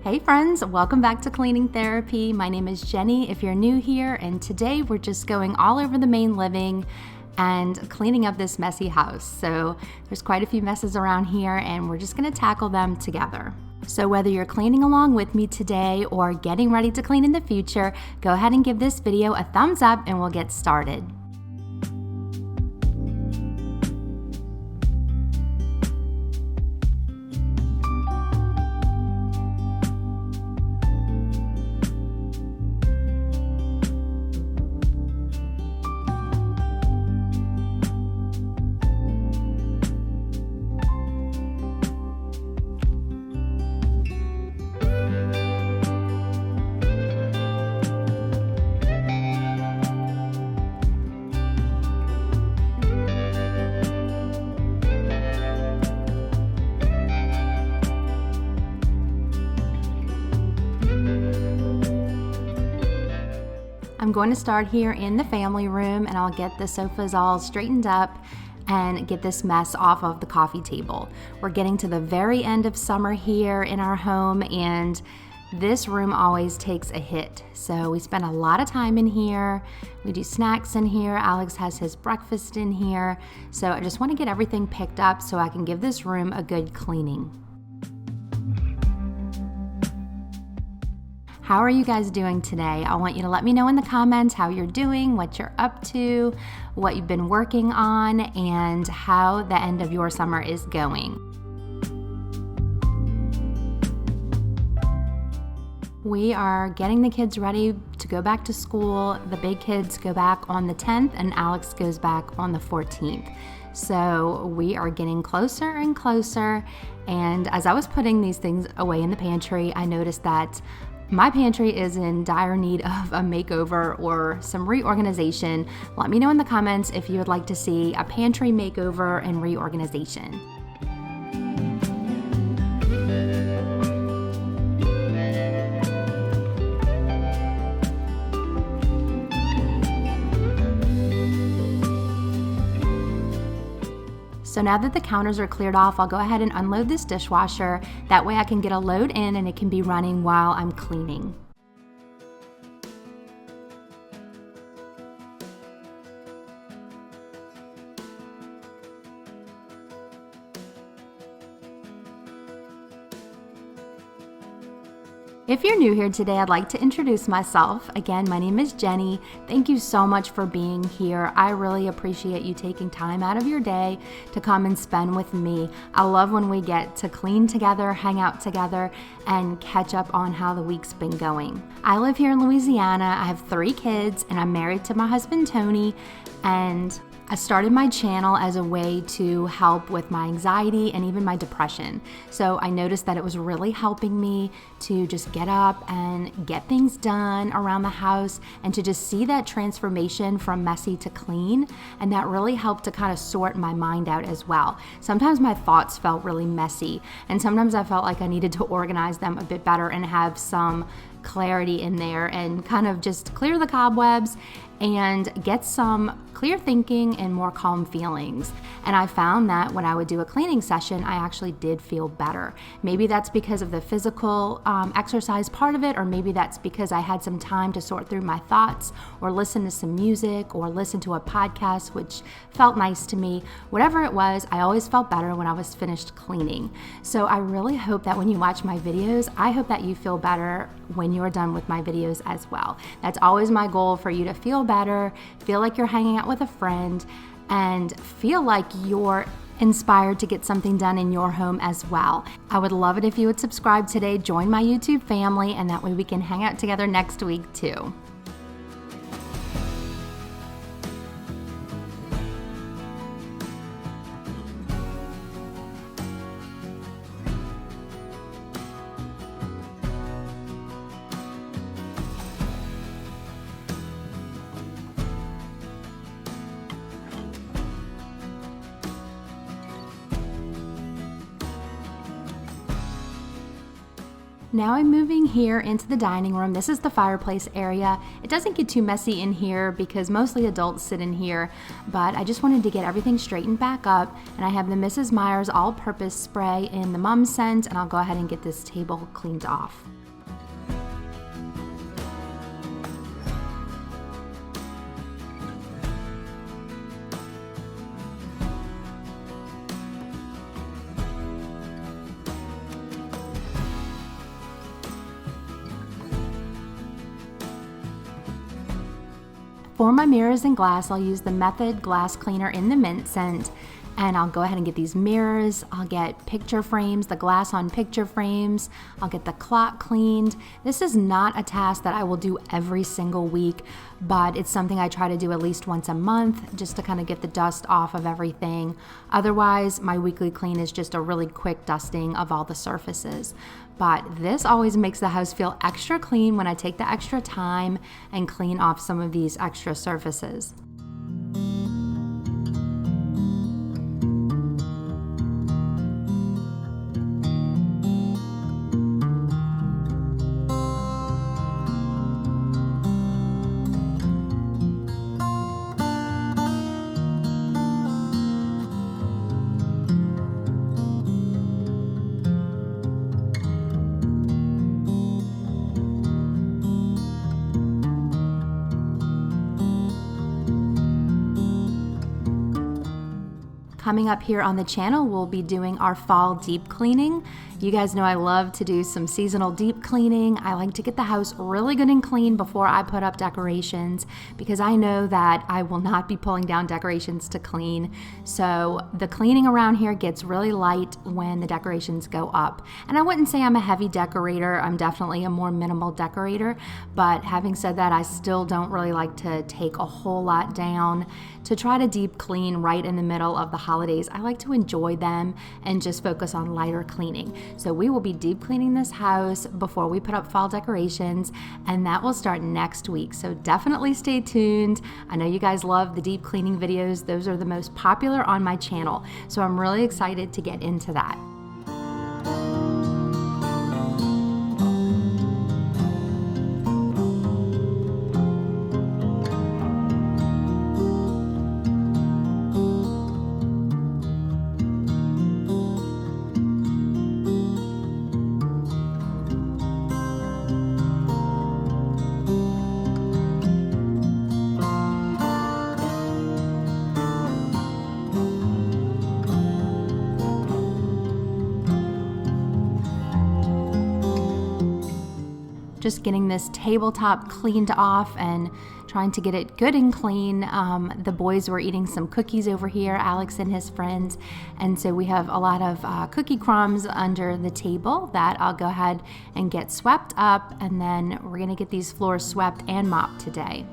Hey friends, welcome back to Cleaning Therapy. My name is Jenny if you're new here, and today we're just going all over the main living and cleaning up this messy house. So there's quite a few messes around here and we're just gonna tackle them together. So whether you're cleaning along with me today or getting ready to clean in the future, go ahead and give this video a thumbs up and we'll get started. I'm going to start here in the family room and I'll get the sofas all straightened up and get this mess off of the coffee table. We're getting to the very end of summer here in our home and this room always takes a hit. So we spend a lot of time in here. We do snacks in here. Alex has his breakfast in here. So I just want to get everything picked up so I can give this room a good cleaning. How are you guys doing today? I want you to let me know in the comments how you're doing, what you're up to, what you've been working on, and how the end of your summer is going. We are getting the kids ready to go back to school. The big kids go back on the 10th and Alex goes back on the 14th. So we are getting closer and closer. And as I was putting these things away in the pantry, I noticed that my pantry is in dire need of a makeover or some reorganization. Let me know in the comments if you would like to see a pantry makeover and reorganization. So now that the counters are cleared off, I'll go ahead and unload this dishwasher. That way I can get a load in and it can be running while I'm cleaning. If you're new here today, I'd like to introduce myself. Again, my name is Jenny. Thank you so much for being here. I really appreciate you taking time out of your day to come and spend with me. I love when we get to clean together, hang out together, and catch up on how the week's been going. I live here in Louisiana. I have 3 kids, and I'm married to my husband, Tony, and I started my channel as a way to help with my anxiety and even my depression. So I noticed that it was really helping me to just get up and get things done around the house and to just see that transformation from messy to clean. And that really helped to kind of sort my mind out as well. Sometimes my thoughts felt really messy and sometimes I felt like I needed to organize them a bit better and have some clarity in there and kind of just clear the cobwebs and get some clear thinking and more calm feelings. And I found that when I would do a cleaning session, I actually did feel better. Maybe that's because of the physical exercise part of it, or maybe that's because I had some time to sort through my thoughts or listen to some music or listen to a podcast, which felt nice to me. Whatever it was, I always felt better when I was finished cleaning. So I really hope that when you watch my videos, I hope that you feel better when you're done with my videos as well. That's always my goal, for you to feel better, feel like you're hanging out with a friend, and feel like you're inspired to get something done in your home as well. I would love it if you would subscribe today, join my YouTube family, and that way we can hang out together next week too. Now I'm moving here into the dining room. This is the fireplace area. It doesn't get too messy in here because mostly adults sit in here, but I just wanted to get everything straightened back up, and I have the Mrs. Meyer's all-purpose spray in the mum scent, and I'll go ahead and get this table cleaned off. For my mirrors and glass, I'll use the Method glass cleaner in the mint scent, and I'll go ahead and get these mirrors. I'll get picture frames, the glass on picture frames. I'll get the clock cleaned. This is not a task that I will do every single week, but it's something I try to do at least once a month just to kind of get the dust off of everything. Otherwise, my weekly clean is just a really quick dusting of all the surfaces. But this always makes the house feel extra clean when I take the extra time and clean off some of these extra surfaces. Coming up here on the channel, we'll be doing our fall deep cleaning. You guys know I love to do some seasonal deep cleaning. I like to get the house really good and clean before I put up decorations because I know that I will not be pulling down decorations to clean. So the cleaning around here gets really light when the decorations go up. And I wouldn't say I'm a heavy decorator. I'm definitely a more minimal decorator. But having said that, I still don't really like to take a whole lot down to try to deep clean right in the middle of the holidays. I like to enjoy them and just focus on lighter cleaning. So we will be deep cleaning this house before we put up fall decorations, and that will start next week. So definitely stay tuned. I know you guys love the deep cleaning videos. Those are the most popular on my channel. So I'm really excited to get into that. Just getting this tabletop cleaned off and trying to get it good and clean. The boys were eating some cookies over here, Alex and his friends, and so we have a lot of cookie crumbs under the table that I'll go ahead and get swept up, and then we're gonna get these floors swept and mopped today.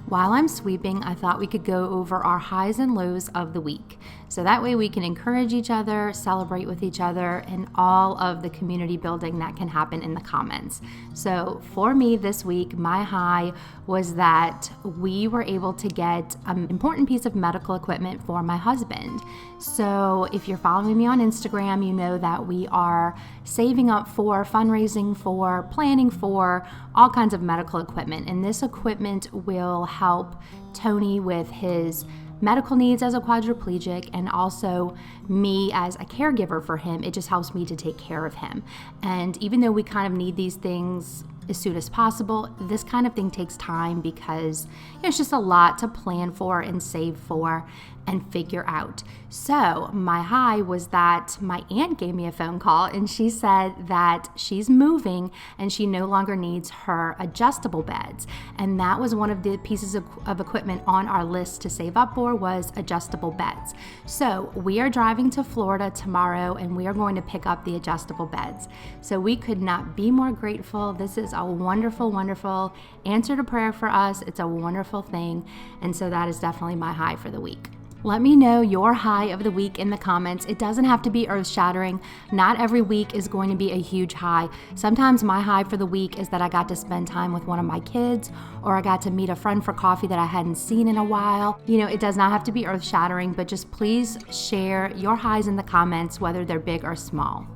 While I'm sweeping, I thought we could go over our highs and lows of the week. So that way we can encourage each other, celebrate with each other, and all of the community building that can happen in the comments. So for me this week, my high was that we were able to get an important piece of medical equipment for my husband. So if you're following me on Instagram, you know that we are saving up for, fundraising for, planning for all kinds of medical equipment. And this equipment will help Tony with his medical needs as a quadriplegic, and also me as a caregiver for him. It just helps me to take care of him. And even though we kind of need these things as soon as possible, this kind of thing takes time because it's just a lot to plan for and save for. and figure out. So my high was that my aunt gave me a phone call and she said that she's moving and she no longer needs her adjustable beds. And that was one of the pieces of equipment on our list to save up for, was adjustable beds. So we are driving to Florida tomorrow and we are going to pick up the adjustable beds. So we could not be more grateful. This is a wonderful, wonderful answer to prayer for us. It's a wonderful thing. And so that is definitely my high for the week. Let me know your high of the week in the comments. It doesn't have to be earth-shattering. Not every week is going to be a huge high. Sometimes my high for the week is that I got to spend time with one of my kids, or I got to meet a friend for coffee that I hadn't seen in a while. You know, it does not have to be earth-shattering, but just please share your highs in the comments, whether they're big or small.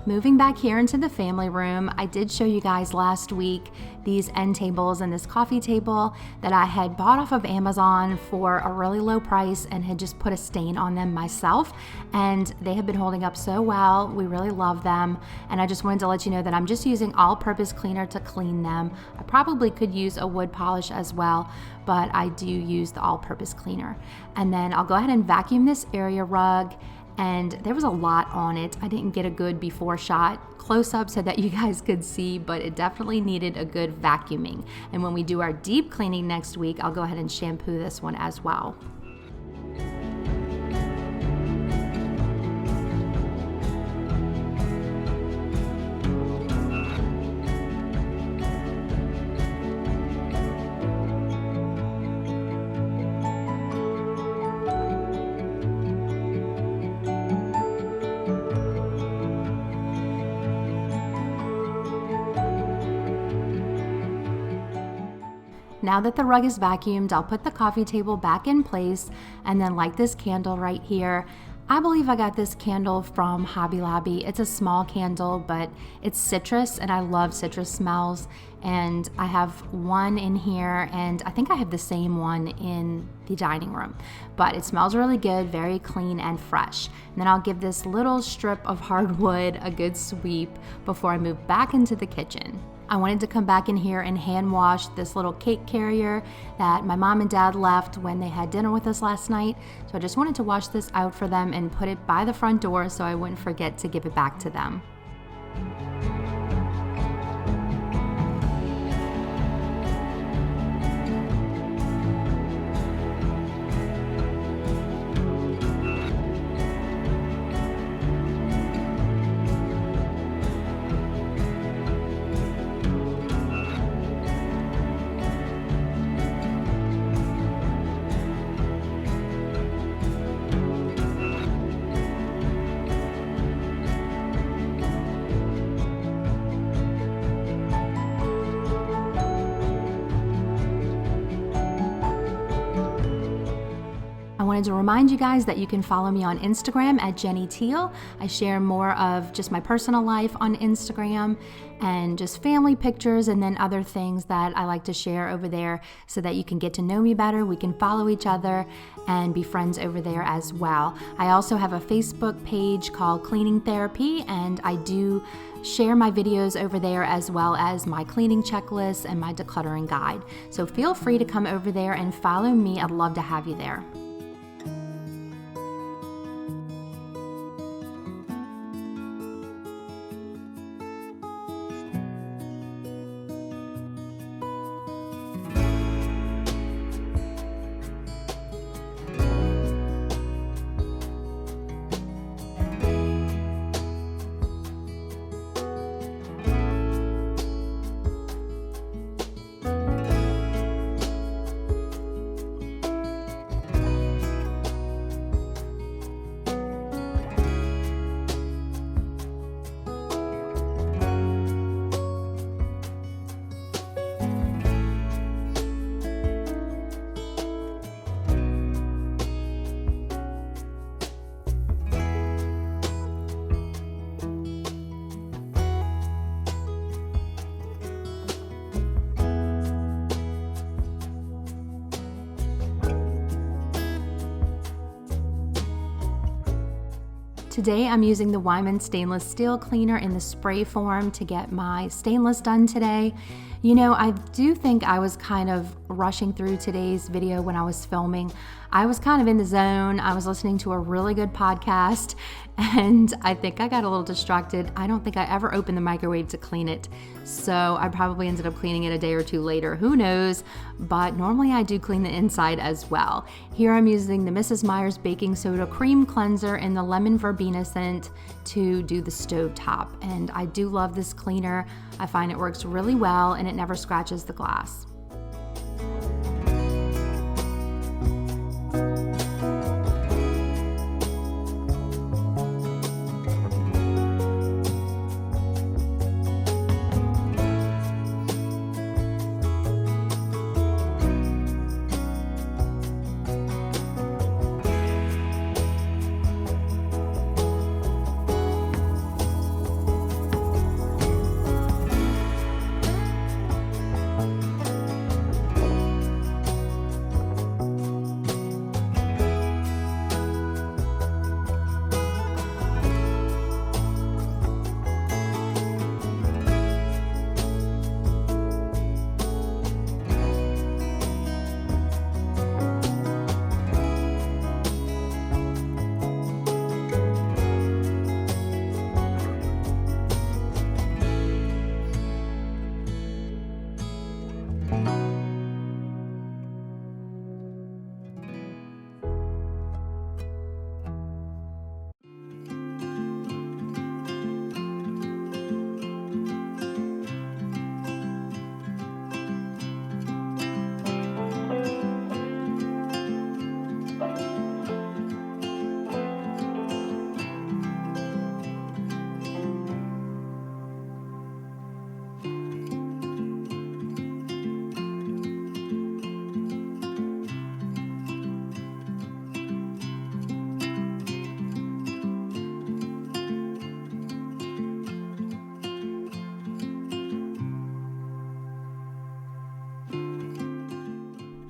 Moving back here into the family room, I did show you guys last week these end tables and this coffee table that I had bought off of Amazon for a really low price and had just put a stain on them myself, and they have been holding up so well. We really love them, and I just wanted to let you know that I'm just using all-purpose cleaner to clean them. I probably could use a wood polish as well, but I do use the all-purpose cleaner. And then I'll go ahead and vacuum this area rug. And there was a lot on it. I didn't get a good before shot close-up so that you guys could see, but it definitely needed a good vacuuming. And when we do our deep cleaning next week, I'll go ahead and shampoo this one as well. Now that the rug is vacuumed, I'll put the coffee table back in place and then light this candle right here. I believe I got this candle from Hobby Lobby. It's a small candle, but it's citrus and I love citrus smells. And I have one in here and I think I have the same one in the dining room. But it smells really good, very clean and fresh. And then I'll give this little strip of hardwood a good sweep before I move back into the kitchen. I wanted to come back in here and hand wash this little cake carrier that my mom and dad left when they had dinner with us last night. So I just wanted to wash this out for them and put it by the front door so I wouldn't forget to give it back to them. I wanted to remind you guys that you can follow me on Instagram at Jenny Teel. I share more of just my personal life on Instagram and just family pictures and then other things that I like to share over there so that you can get to know me better. We can follow each other and be friends over there as well. I also have a Facebook page called Cleaning Therapy, and I do share my videos over there as well as my cleaning checklist and my decluttering guide. So feel free to come over there and follow me. I'd love to have you there. Today I'm using the Wyman stainless steel cleaner in the spray form to get my stainless done today. You know, I do think I was kind of rushing through today's video when I was filming. I was kind of in the zone. I was listening to a really good podcast and I think I got a little distracted. I don't think I ever opened the microwave to clean it. So I probably ended up cleaning it a day or two later. Who knows? But normally I do clean the inside as well. Here I'm using the Mrs. Meyer's baking soda cream cleanser in the lemon verbena scent to do the stove top. And I do love this cleaner. I find it works really well and it never scratches the glass.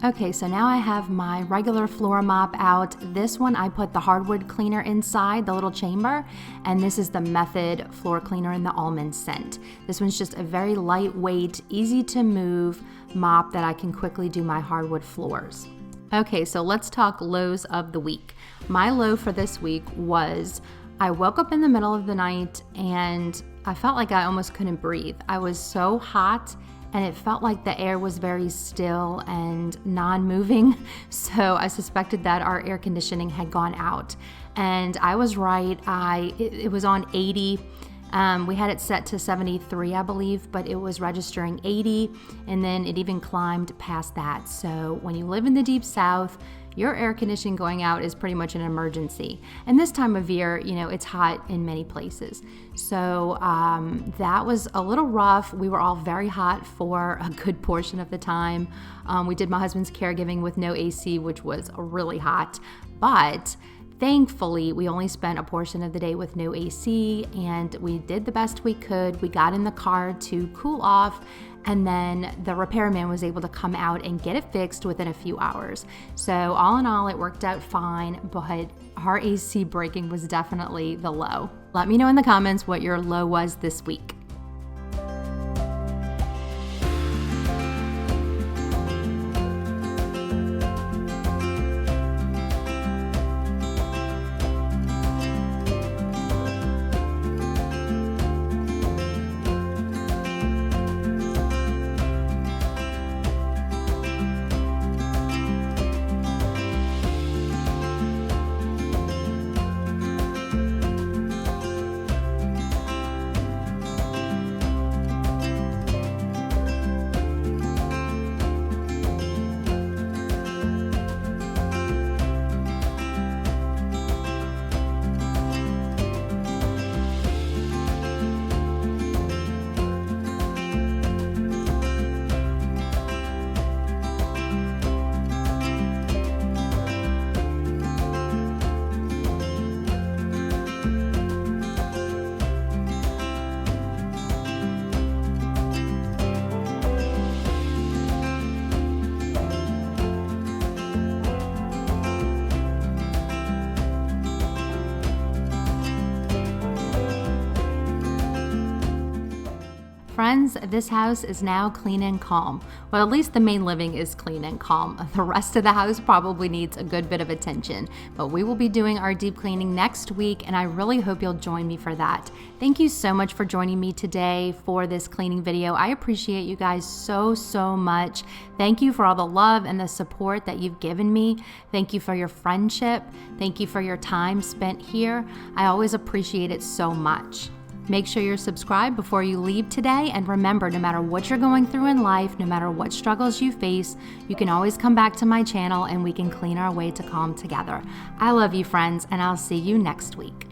Okay, so now I have my regular floor mop out. This one I put the hardwood cleaner inside the little chamber, and this is the Method floor cleaner in the almond scent. This one's just a very lightweight, easy to move mop that I can quickly do my hardwood floors. Okay, so let's talk lows of the week. My low for this week was I woke up in the middle of the night and I felt like I almost couldn't breathe. I was so hot and it felt like the air was very still and non-moving. So I suspected that our air conditioning had gone out. And I was right. It was on 80. We had it set to 73, I believe, but it was registering 80, and then it even climbed past that. So when you live in the Deep South, your air conditioning going out is pretty much an emergency. And this time of year, you know, it's hot in many places. So that was a little rough. We were all very hot for a good portion of the time. We did my husband's caregiving with no AC, which was really hot. But thankfully, we only spent a portion of the day with no AC, and we did the best we could. We got in the car to cool off, and then the repairman was able to come out and get it fixed within a few hours. So all in all, it worked out fine, but our AC breaking was definitely the low. Let me know in the comments what your low was this week. friends, this house is now clean and calm. Well, at least the main living is clean and calm. The rest of the house probably needs a good bit of attention, but we will be doing our deep cleaning next week, and I really hope you'll join me for that. Thank you so much for joining me today for this cleaning video. I appreciate you guys so much. Thank you for all the love and the support that you've given me. Thank you for your friendship. Thank you for your time spent here. I always appreciate it so much. Make sure you're subscribed before you leave today, and remember, no matter what you're going through in life, no matter what struggles you face, you can always come back to my channel and we can clean our way to calm together. I love you, friends, and I'll see you next week.